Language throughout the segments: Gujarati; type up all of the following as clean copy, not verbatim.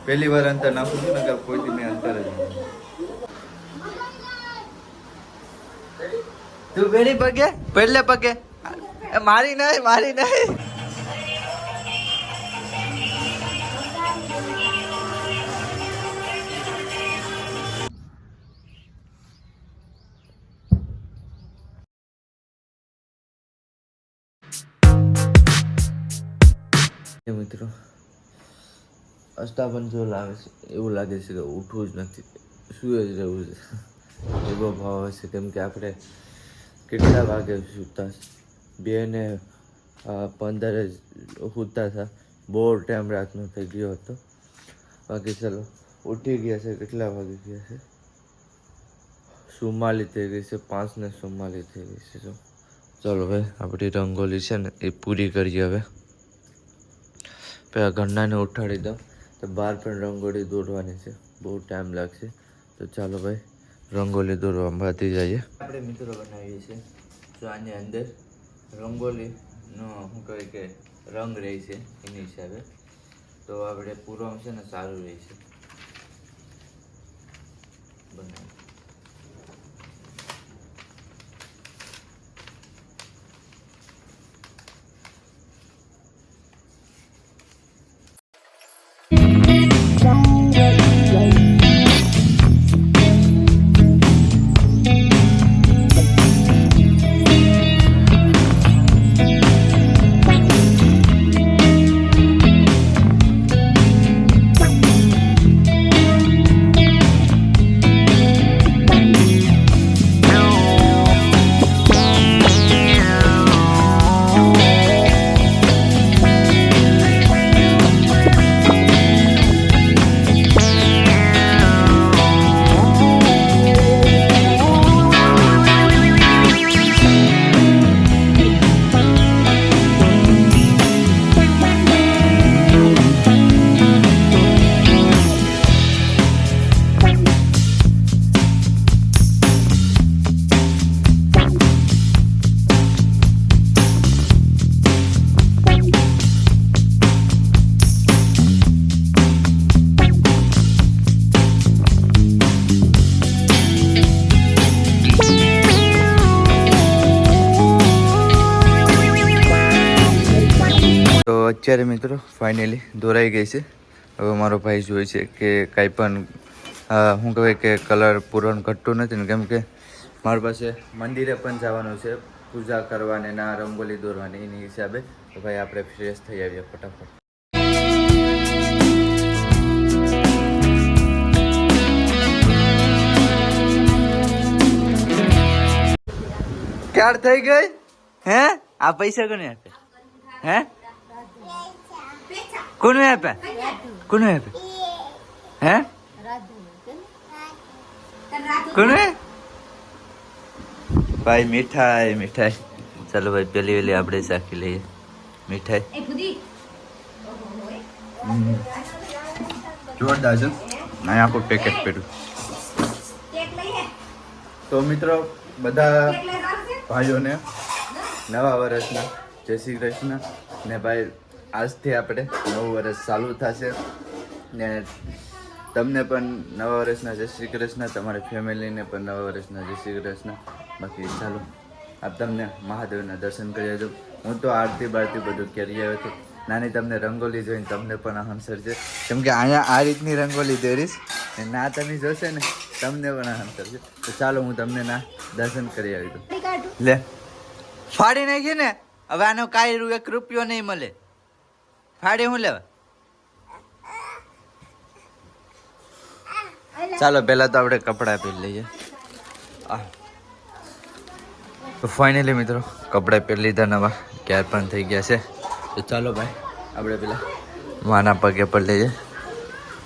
પહેલી વાર અંતર નાખું છું ને કોઈથી મેં અંતર જ નહીં. તું પેલી પગે પહેલે પગે મારી નહીં મારી નહીં. મિત્રો અષ્ટાવન જો લાગે છે એવું લાગે છે કે ઉઠવું જ નથી, સુઈ જ રહેવું છે એવો ભાવ હશે. કેમ કે આપણે કેટલા વાગે સૂતા 2:15 સૂતા હતા. બહુ ટાઈમ રાતનો થઈ ગયો હતો. બાકી ચલો ઉઠી ગયા છે. કેટલા વાગે ગયા છે? 44 થઈ ગઈ છે. 5:44 થઈ ગઈ છે. ચલો ભાઈ આપણી રંગોલી છે ને એ પૂરી કરીએ હવે. પહેલાં ઘરનાને ઉઠાડી દઉં તો બહાર પણ રંગોળી દોરવાની છે. બહુ ટાઈમ લાગશે. તો ચાલો ભાઈ રંગોલી દોરવા બાંધી જઈએ. આપણે મિત્રો બનાવીએ છીએ તો આની અંદર રંગોલીનો શું કહે કે રંગ રહે છે એની હિસાબે. તો આપણે પૂરો છે ને સારું રહે છે બનાવી. અત્યારે મિત્રો ફાઇનલી દોરાઈ ગઈ છે. હવે મારો ભાઈ જોઈ છે કે કાંઈ પણ શું કહેવાય કે કલર પૂરણ ઘટતું નથી ને. કેમ કે મારી પાસે મંદિરે પણ જવાનું છે પૂજા કરવાની ના રંગોલી દોરવાની. એની હિસાબે તો ભાઈ આપણે ફ્રેશ થઈ આવીએ ફટાફટ. ક્યાર થઈ ગઈ હે? આ પૈસા કોને આપે હે? કોને આપે? કોને આપે હે? કોને? ભાઈ મીઠાઈ મીઠાઈ. ચાલો ભાઈ પેલી વેલી આપણે ચાખી લઈએ મીઠાઈ. જોરદાર છે. ના આખું પેકેટ પડ્યું. તો મિત્રો બધા ભાઈઓને નવા વર્ષના જય શ્રી કૃષ્ણ. ને ભાઈ આજથી આપણે નવું વર્ષ ચાલુ થશે ને તમને પણ નવા વર્ષના જય શ્રી કૃષ્ણ. તમારી ફેમિલીને પણ નવા વર્ષના જય શ્રી કૃષ્ણ. બાકી ચાલો આપ તમને મહાદેવના દર્શન કરી દઉં. હું તો આરતી બારતી બધું કરી આવ્યો છું. નાની તમને રંગોલી જોઈને તમને પણ હંસર છે. કેમ કે અહીંયા આ રીતની રંગોલી દોરીશ ને ના તમે જોશે ને તમને પણ હંસર છે. તો ચાલો હું તમને ના દર્શન કરી આવી દઉં. લે ફાડી નાખી ને હવે આનો કાંઈ 1 રૂપિયો નહીં મળે. ફાડી હું લેવા? ચાલો પહેલા તો આપણે કપડાં પહેરી લઈએ. તો ફાઇનલી મિત્રો કપડાં પહેરી લીધા નવા. ક્યાર પણ થઈ ગયા છે. તો ચાલો ભાઈ આપણે પેલા માના પગે પર લઈએ.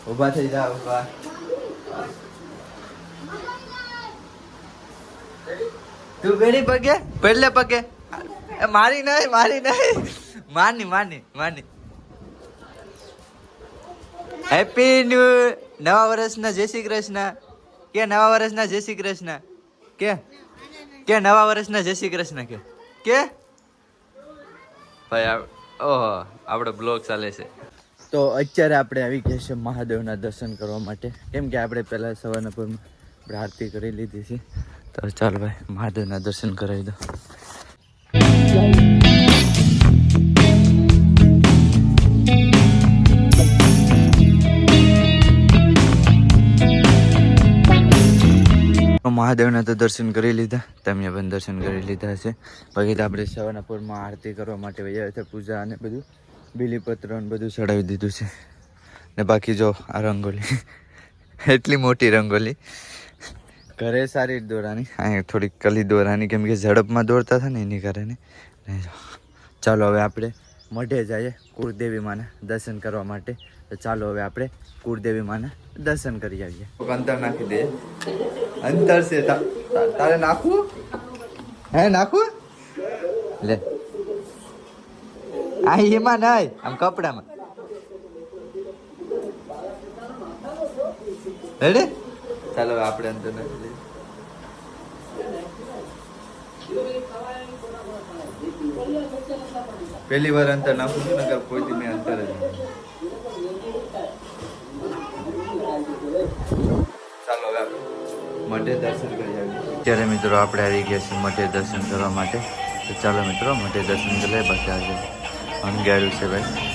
ઊભા થઈ જા ઊભા. તું પેલી પગે પહેલે પગે મારી નહીં મારી નહીં માની માની માની. હેપી ન્યુ નવા વર્ષના જય શ્રી કૃષ્ણ. કે નવા વર્ષના જય શ્રી કૃષ્ણ કે નવા વર્ષના જય શ્રી કૃષ્ણ કે ભાઈ ઓહો આપણો બ્લોગ ચાલે છે. તો અત્યારે આપણે આવી ગયા છે મહાદેવના દર્શન કરવા માટે, કેમ કે આપણે પહેલાં સવારના પરમાં આરતી કરી લીધી છે. તો ચાલો ભાઈ મહાદેવના દર્શન કરાવી દો. મહાદેવના તો દર્શન કરી લીધા, તમે પણ દર્શન કરી લીધા છે. બાકી તો આપણે સવારના પરમાં આરતી કરવા માટે વયા હતા, પૂજા અને બધું બીલીપત્ર અને બધું ચડાવી દીધું છે. ને બાકી જો આ રંગોલી એટલી મોટી રંગોલી ઘરે સારી દોરાની, અહીંયા થોડીક કલી દોરાની, કેમ કે ઝડપમાં દોરતા હતા ને એની કારણે. ચાલો હવે આપણે મઢે જઈએ કુળદેવી માના દર્શન કરવા માટે. તો ચાલો હવે આપણે કુળદેવી માના દર્શન કરી આવીએ. અંતર નાખી દે, અંતર છે તારે નાખવું હે? નાખવું લે આ એમાં નહીં, આમ કપડામાં. રેડી? ચાલો હવે આપણે અંતર નાખી દઈએ. પહેલી વાર અંતર નાખું છું, નકર કોઈથી મેં અંતર જ નહીં. ચાલો હવે આપણે મઢે દર્શન કરી આવીએ. અત્યારે મિત્રો આપણે આવી ગયા છીએ મઢે દર્શન કરવા માટે. તો ચાલો મિત્રો મઢે દર્શન કરી લઈએ. બાકી આજે અણગાડ્યું છે ભાઈ.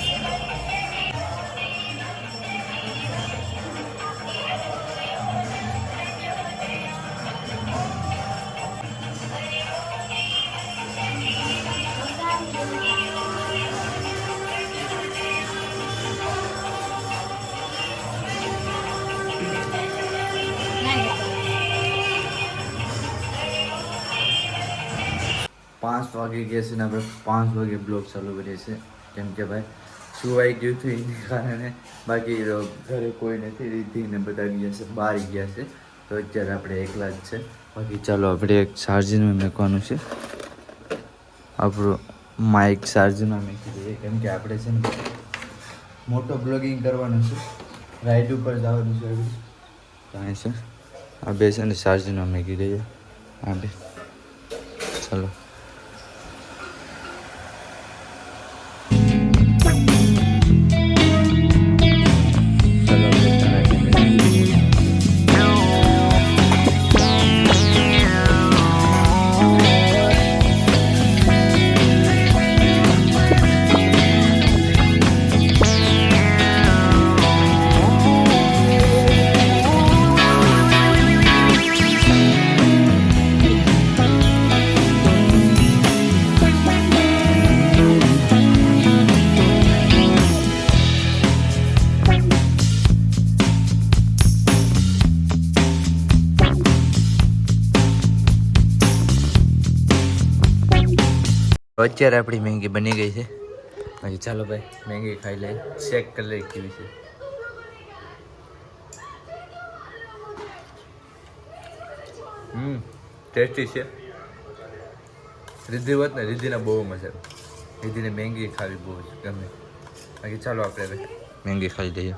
પાંચ વાગે ગયા છે ને આપણે 5 વાગે બ્લોગ ચાલુ કરીએ છીએ, કેમ કે ભાઈ સુવાઈ ગયું હતું એને કારણે. બાકી ઘરે કોઈ નથી, રીધી ને બધા ગયા છે, બહાર ગયા છે. તો અત્યારે આપણે એકલા જ છે. બાકી ચાલો આપણે એક ચાર્જિંગમાં મૂકવાનું છે, આપણું માઇક ચાર્જિંગમાં મૂકી દઈએ, કેમ કે આપણે છે ને મોટો બ્લોગિંગ કરવાનું છે, રાઈડ ઉપર જવાનું છે. કાંઈ છે આ બે છે ને ચાર્જિંગમાં મૂકી દઈએ. હા બે ચાલો. અત્યારે આપણી મેંગી બની ગઈ છે. બાકી ચાલો ભાઈ મેંગી ખાઈ લઈએ, ચેક કરી લઈએ કેવી છે. ટેસ્ટી છે. રીધી હોત ને, રીધીને બહુ મજા આવે, રીધીને મેંગી ખાવી બહુ જ ગમે. બાકી ચાલો આપણે હવે મેંગી ખાઈ લઈએ.